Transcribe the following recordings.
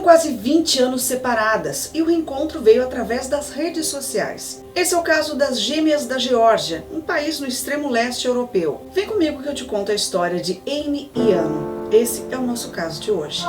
Foram quase 20 anos separadas e o reencontro veio através das redes sociais. Esse é o caso das Gêmeas da Geórgia, um país no extremo leste europeu. Vem comigo que eu te conto a história de Amy e Ano. Esse é o nosso caso de hoje.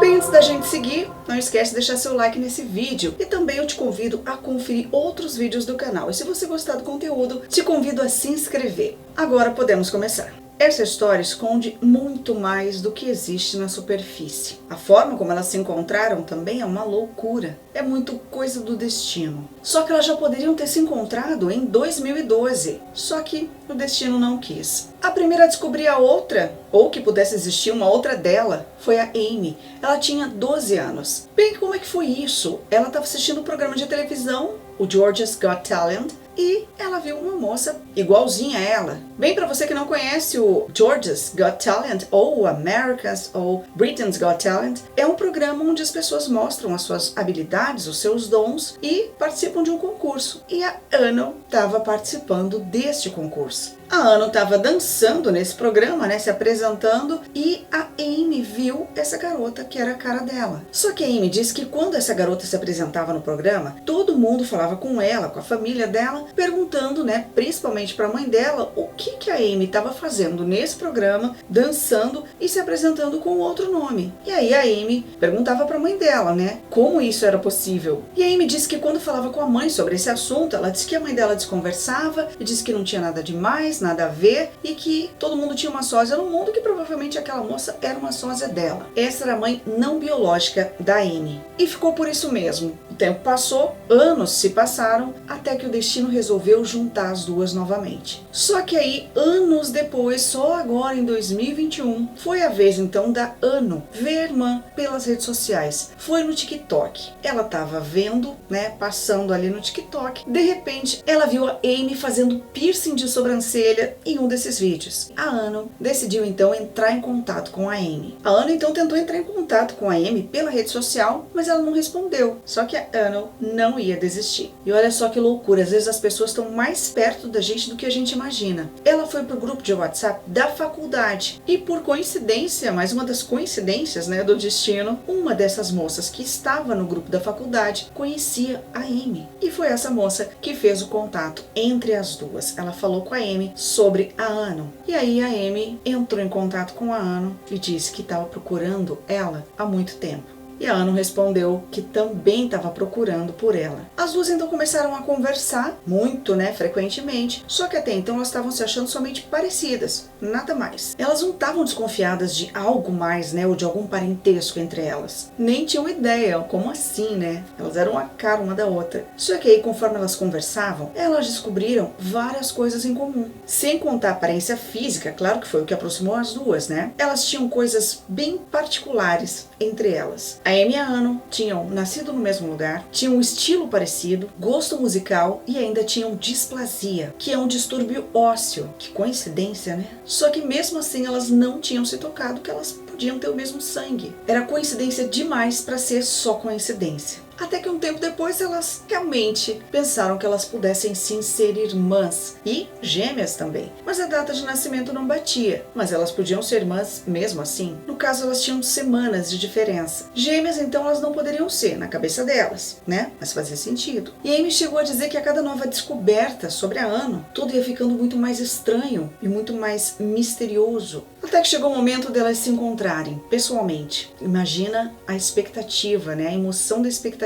Bem, antes da gente seguir, não esquece de deixar seu like nesse vídeo e também eu te convido a conferir outros vídeos do canal. E se você gostar do conteúdo, te convido a se inscrever. Agora podemos começar. Essa história esconde muito mais do que existe na superfície. A forma como elas se encontraram também é uma loucura. É muito coisa do destino. Só que elas já poderiam ter se encontrado em 2012. Só que o destino não quis. A primeira a descobrir a outra, ou que pudesse existir uma outra dela, foi a Amy. Ela tinha 12 anos. Bem, como é que foi isso? Ela estava assistindo um programa de televisão, o Georgia's Got Talent, e ela viu uma moça igualzinha a ela. Bem, para você que não conhece o Georgia's Got Talent, ou America's ou Britain's Got Talent, é um programa onde as pessoas mostram as suas habilidades, os seus dons e participam de um concurso. E a Ano estava participando deste concurso. A Ano estava dançando nesse programa, se apresentando, e a Amy viu essa garota que era a cara dela. Só que a Amy disse que quando essa garota se apresentava no programa, todo mundo falava com ela, com a família dela, perguntando, principalmente para a mãe dela, o que a Amy estava fazendo nesse programa, dançando e se apresentando com outro nome. E aí a Amy perguntava para a mãe dela, como isso era possível. E a Amy disse que quando falava com a mãe sobre esse assunto, ela disse que a mãe dela desconversava e disse que não tinha nada demais, nada a ver, e que todo mundo tinha uma sósia no mundo, que provavelmente aquela moça era uma sósia dela. Essa era a mãe não biológica da Amy. E ficou por isso mesmo. O tempo passou, anos se passaram, até que o destino resolveu juntar as duas novamente. Só que aí, anos depois, só agora em 2021, foi a vez então da Ano ver a irmã pelas redes sociais. Foi no TikTok. Ela estava vendo, passando ali no TikTok. De repente, ela viu a Amy fazendo piercing de sobrancelha em um desses vídeos. A Ano decidiu então entrar em contato com a Amy. A Ano então tentou entrar em contato com a Amy pela rede social, mas ela não respondeu. Só que a Ano não ia desistir. E olha só que loucura, às vezes as pessoas estão mais perto da gente do que a gente imagina. Ela foi pro grupo de WhatsApp da faculdade e, por coincidência, mais uma das coincidências do destino, uma dessas moças que estava no grupo da faculdade conhecia a Amy. E foi essa moça que fez o contato entre as duas. Ela falou com a Amy sobre a Ano. E aí a Amy entrou em contato com a Ano e disse que estava procurando ela há muito tempo. E a Ano respondeu que também estava procurando por ela. As duas então começaram a conversar muito, frequentemente, só que até então elas estavam se achando somente parecidas, nada mais. Elas não estavam desconfiadas de algo mais, ou de algum parentesco entre elas. Nem tinham ideia, como assim, Elas eram a cara uma da outra. Só que aí, conforme elas conversavam, elas descobriram várias coisas em comum. Sem contar a aparência física, claro que foi o que aproximou as duas, Elas tinham coisas bem particulares entre elas. A Amy e a Ano tinham nascido no mesmo lugar, tinham um estilo parecido, gosto musical e ainda tinham displasia, que é um distúrbio ósseo. Que coincidência, Só que mesmo assim elas não tinham se tocado que elas podiam ter o mesmo sangue. Era coincidência demais para ser só coincidência. Até que um tempo depois elas realmente pensaram que elas pudessem sim ser irmãs e gêmeas também. Mas a data de nascimento não batia, mas elas podiam ser irmãs mesmo assim. No caso, elas tinham semanas de diferença. Gêmeas então elas não poderiam ser, na cabeça delas, Mas fazia sentido. E Amy chegou a dizer que a cada nova descoberta sobre a Ano, tudo ia ficando muito mais estranho e muito mais misterioso. Até que chegou o momento delas se encontrarem pessoalmente. Imagina a expectativa, a emoção da expectativa.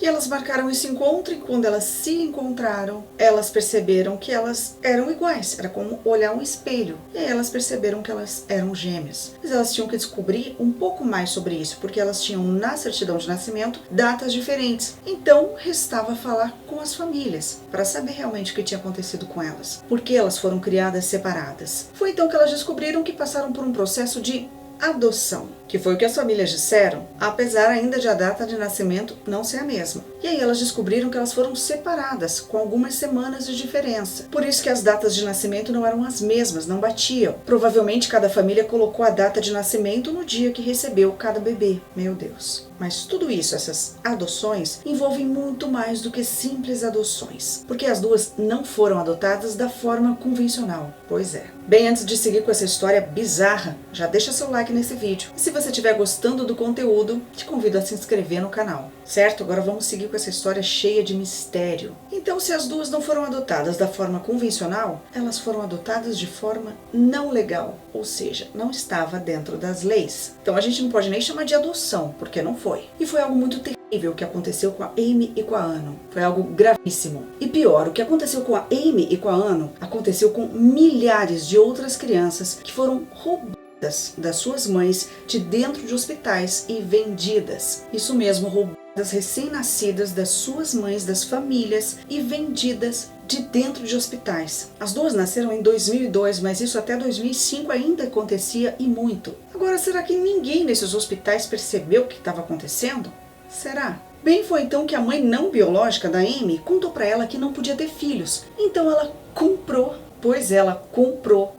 E elas marcaram esse encontro e quando elas se encontraram, elas perceberam que elas eram iguais. Era como olhar um espelho. E aí elas perceberam que elas eram gêmeas. Mas elas tinham que descobrir um pouco mais sobre isso, porque elas tinham na certidão de nascimento datas diferentes. Então, restava falar com as famílias para saber realmente o que tinha acontecido com elas. Por que elas foram criadas separadas. Foi então que elas descobriram que passaram por um processo de adoção, que foi o que as famílias disseram, apesar ainda de a data de nascimento não ser a mesma. E aí elas descobriram que elas foram separadas com algumas semanas de diferença. Por isso que as datas de nascimento não eram as mesmas, não batiam. Provavelmente cada família colocou a data de nascimento no dia que recebeu cada bebê. Meu Deus. Mas tudo isso, essas adoções, envolvem muito mais do que simples adoções, porque as duas não foram adotadas da forma convencional. Pois é. Bem, antes de seguir com essa história bizarra, já deixa seu like nesse vídeo. E se você estiver gostando do conteúdo, te convido a se inscrever no canal. Certo? Agora vamos seguir com essa história cheia de mistério. Então, se as duas não foram adotadas da forma convencional, elas foram adotadas de forma não legal, ou seja, não estava dentro das leis. Então a gente não pode nem chamar de adoção, porque não foi. E foi algo muito terrível o que aconteceu com a Amy e com a Anno. Foi algo gravíssimo. E pior, o que aconteceu com a Amy e com a Anno aconteceu com milhares de outras crianças que foram roubadas das suas mães de dentro de hospitais e vendidas. Isso mesmo, roubadas recém-nascidas das suas mães, das famílias e vendidas de dentro de hospitais. As duas nasceram em 2002, mas isso até 2005 ainda acontecia e muito. Agora, será que ninguém nesses hospitais percebeu o que estava acontecendo? Será? Bem, foi então que a mãe não biológica da Amy contou para ela que não podia ter filhos. Então ela comprou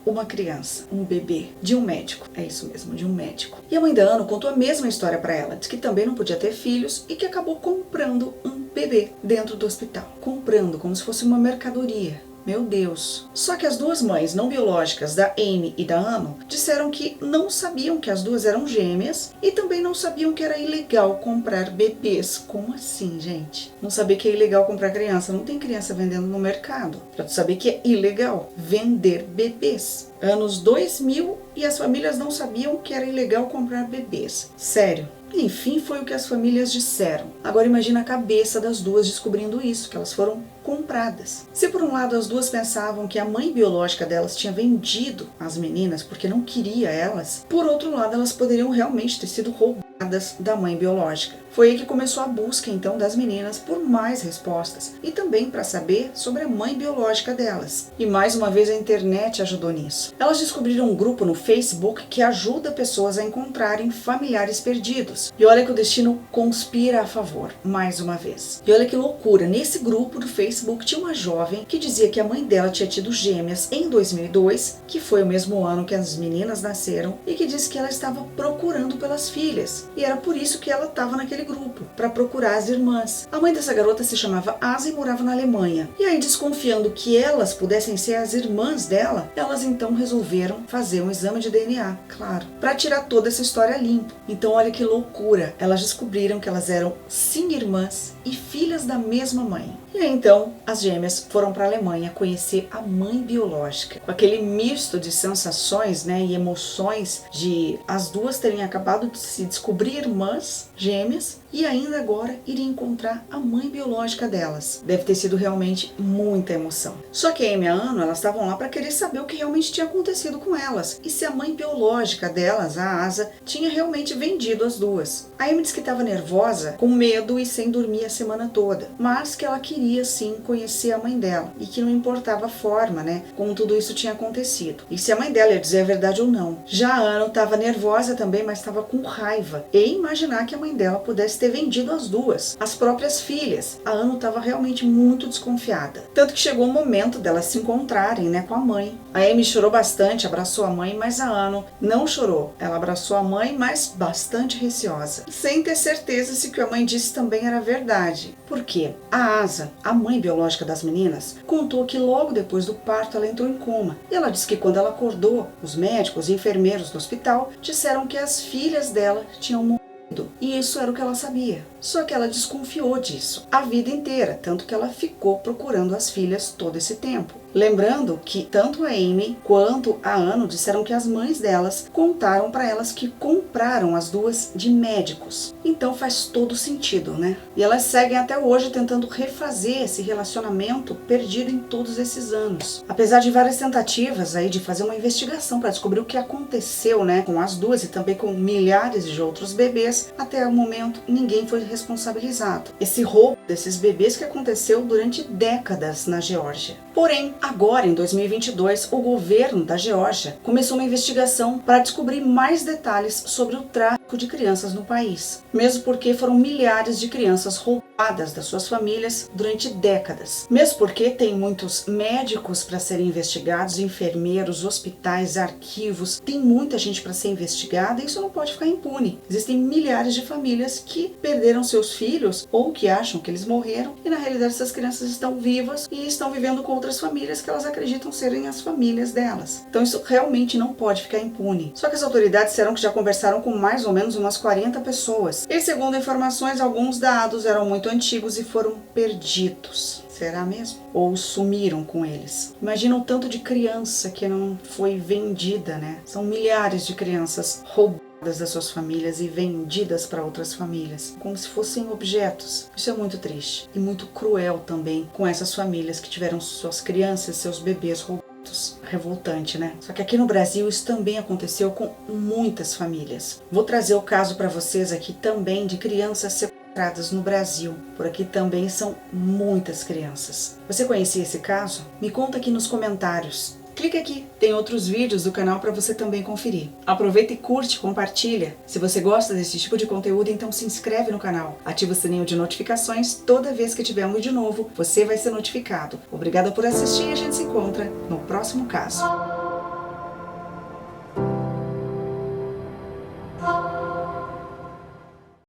uma criança, um bebê, de um médico. É isso mesmo, de um médico. E a mãe da Anno contou a mesma história para ela, disse que também não podia ter filhos e que acabou comprando um bebê dentro do hospital. Comprando como se fosse uma mercadoria. Meu Deus! Só que as duas mães não biológicas da Amy e da Anno disseram que não sabiam que as duas eram gêmeas e também não sabiam que era ilegal comprar bebês. Como assim, gente? Não saber que é ilegal comprar criança? Não tem criança vendendo no mercado. Pra tu saber que é ilegal vender bebês. Anos 2000 e as famílias não sabiam que era ilegal comprar bebês. Sério. Enfim, foi o que as famílias disseram. Agora imagina a cabeça das duas descobrindo isso, que elas foram compradas. Se por um lado as duas pensavam que a mãe biológica delas tinha vendido as meninas porque não queria elas, por outro lado elas poderiam realmente ter sido roubadas da mãe biológica. Foi aí que começou a busca então das meninas por mais respostas e também para saber sobre a mãe biológica delas. E mais uma vez a internet ajudou nisso. Elas descobriram um grupo no Facebook que ajuda pessoas a encontrarem familiares perdidos. E olha que o destino conspira a favor, mais uma vez. E olha que loucura, nesse grupo do Facebook tinha uma jovem que dizia que a mãe dela tinha tido gêmeas em 2002, que foi o mesmo ano que as meninas nasceram, e que disse que ela estava procurando pelas filhas. E era por isso que ela estava naquele grupo, para procurar as irmãs. A mãe dessa garota se chamava Asa e morava na Alemanha. E aí, desconfiando que elas pudessem ser as irmãs dela, elas então resolveram fazer um exame de DNA, claro, para tirar toda essa história limpo. Então olha que loucura, elas descobriram que elas eram sim irmãs e filhas da mesma mãe. E aí então as gêmeas foram para a Alemanha conhecer a mãe biológica, com aquele misto de sensações, né, e emoções de as duas terem acabado de se descobrir irmãs gêmeas e ainda agora irem encontrar a mãe biológica delas. Deve ter sido realmente muita emoção. Só que a Amy e a Anno, elas estavam lá para querer saber o que realmente tinha acontecido com elas e se a mãe biológica delas, a Asa, tinha realmente vendido as duas. A Amy disse que estava nervosa, com medo e sem dormir a semana toda, mas que ela queria sim conhecer a mãe dela e que não importava a forma, né, como tudo isso tinha acontecido e se a mãe dela ia dizer a verdade ou não. Já a Anno estava nervosa também, mas estava com raiva em imaginar que a mãe dela pudesse ter vendido as duas, as próprias filhas. A Anno estava realmente muito desconfiada, tanto que chegou o momento delas se encontrarem, né, com a mãe. A Amy chorou bastante, abraçou a mãe, mas a Anno não chorou. Ela abraçou a mãe, mas bastante receosa, sem ter certeza se o que a mãe disse também era verdade. Por quê? A Asa, a mãe biológica das meninas, contou que logo depois do parto ela entrou em coma. E ela disse que quando ela acordou, os médicos e enfermeiros do hospital disseram que as filhas dela tinham morrido. E isso era o que ela sabia. Só que ela desconfiou disso a vida inteira, tanto que ela ficou procurando as filhas todo esse tempo. Lembrando que tanto a Amy quanto a Anno disseram que as mães delas contaram para elas que compraram as duas de médicos. Então faz todo sentido, né? E elas seguem até hoje tentando refazer esse relacionamento perdido em todos esses anos. Apesar de várias tentativas aí de fazer uma investigação para descobrir o que aconteceu, né, com as duas e também com milhares de outros bebês, até o momento ninguém foi responsabilizado. Esse roubo desses bebês que aconteceu durante décadas na Geórgia. Porém, agora em 2022, o governo da Geórgia começou uma investigação para descobrir mais detalhes sobre o tráfico de crianças no país. Mesmo porque foram milhares de crianças roubadas das suas famílias durante décadas. Mesmo porque tem muitos médicos para serem investigados, enfermeiros, hospitais, arquivos, tem muita gente para ser investigada e isso não pode ficar impune. Existem milhares de famílias que perderam seus filhos ou que acham que eles morreram e na realidade essas crianças estão vivas e estão vivendo com outras famílias que elas acreditam serem as famílias delas. Então isso realmente não pode ficar impune. Só que as autoridades disseram que já conversaram com mais ou menos umas 40 pessoas. E segundo informações, alguns dados eram muito antigos e foram perdidos. Será mesmo? Ou sumiram com eles? Imagina o tanto de criança que não foi vendida, né? São milhares de crianças roubadas das suas famílias e vendidas para outras famílias, como se fossem objetos. Isso é muito triste e muito cruel também com essas famílias que tiveram suas crianças, seus bebês roubados. Revoltante, né? Só que aqui no Brasil isso também aconteceu com muitas famílias. Vou trazer o caso para vocês aqui também de crianças sequestradas no Brasil. Por aqui também são muitas crianças. Você conhecia esse caso? Me conta aqui nos comentários. Clique aqui, tem outros vídeos do canal para você também conferir. Aproveita e curte, compartilha. Se você gosta desse tipo de conteúdo, então se inscreve no canal. Ativa o sininho de notificações, toda vez que tiver um vídeo novo, você vai ser notificado. Obrigada por assistir e a gente se encontra no próximo caso.